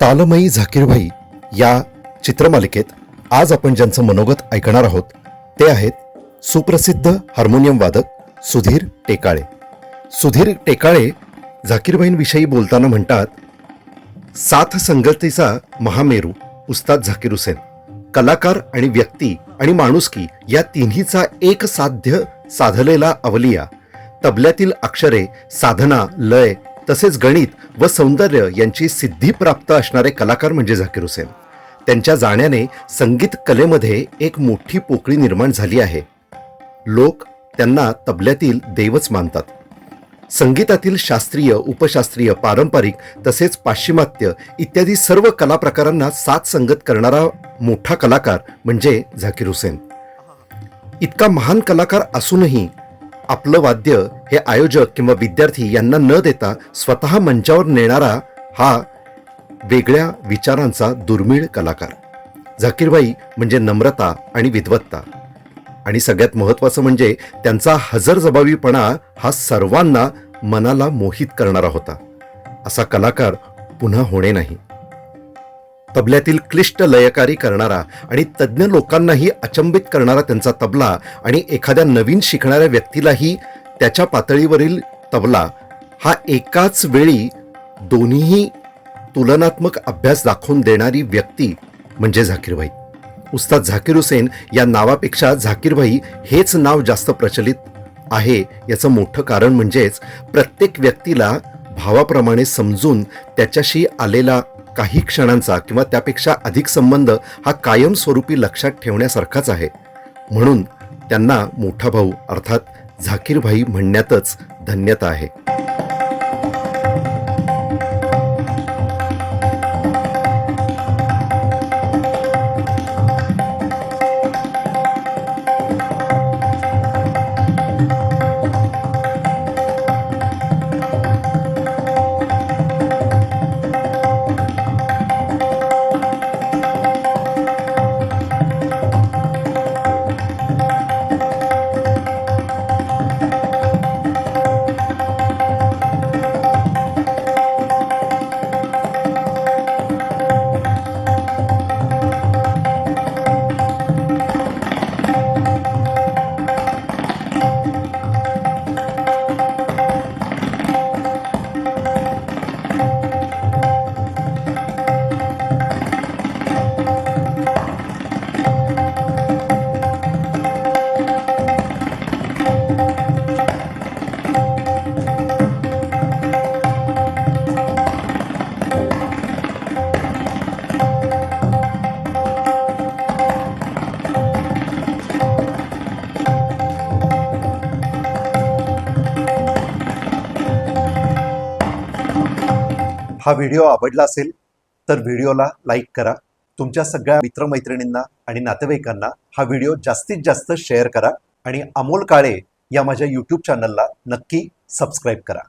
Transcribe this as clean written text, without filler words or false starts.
तालमयी झाकीरभाई या चित्रमालिकेत आज आपण ज्यांचं मनोगत ऐकणार आहोत ते आहेत सुप्रसिद्ध हार्मोनियम वादक सुधीर टेकाळे. सुधीर टेकाळे झाकीरभाईंविषयी बोलताना म्हणतात, साथ संगतीचा महामेरू उस्ताद झाकीर हुसेन. कलाकार आणि व्यक्ती आणि माणुसकी या तिन्हीचा एक साध्य साधलेला अवलिया. तबल्यातील अक्षरे, साधना, लय तसेच गणित व सौंदर्य यांची सिद्धी प्राप्त असणारे कलाकार म्हणजे झाकीर हुसेन. त्यांच्या जाण्याने संगीत कलेमध्ये एक मोठी पोकळी निर्माण झाली आहे. लोक त्यांना तबल्यातील देवच मानतात. संगीतातील शास्त्रीय, उपशास्त्रीय, पारंपरिक तसेच पाश्चिमात्य इत्यादी सर्व कला प्रकारांना साथ संगत करणारा मोठा कलाकार म्हणजे झाकीर हुसेन. इतका महान कलाकार असूनही आपलं वाद्य हे आयोजक किंवा विद्यार्थी यांना न देता स्वतः मंचावर नेणारा हा वेगळ्या विचारांचा दुर्मिळ कलाकार. झाकीरभाई म्हणजे नम्रता आणि विद्वत्ता, आणि सगळ्यात महत्त्वाचं म्हणजे त्यांचा हजरजबाबीपणा हा सर्वांना मनाला मोहित करणारा होता. असा कलाकार पुन्हा होणे नाही. तबल्यातील क्लिष्ट लयकारी करणारा आणि तज्ज्ञ लोकांनाही अचंबित करणारा त्यांचा तबला आणि एखाद्या नवीन शिकणाऱ्या व्यक्तीलाही त्याच्या पातळीवरील तबला हा एकाच वेळी दोन्हीही तुलनात्मक अभ्यास दाखवून देणारी व्यक्ती म्हणजे झाकीरभाई. उस्ताद झाकीर हुसेन या नावापेक्षा झाकीरभाई हेच नाव जास्त प्रचलित आहे. याचं मोठं कारण म्हणजेच प्रत्येक व्यक्तीला भावाप्रमाणे समजून त्याच्याशी आलेला काही क्षणांचा किंवा त्यापेक्षा अधिक संबंध हा कायमस्वरूपी लक्षात ठेवण्यासारखाच आहे. म्हणून त्यांना मोठा भाऊ अर्थात झाकीरभाई म्हणण्यातच धन्यता आहे. हा व्हिडिओ आवडला असेल तर व्हिडिओला लाईक करा. तुमच्या सगळ्या मित्रमैत्रिणींना आणि नातेवाईकांना हा व्हिडिओ जास्तीत जास्त शेअर करा आणि अमोल काळे या माझ्या यूट्यूब चॅनलला नक्की सबस्क्राईब करा.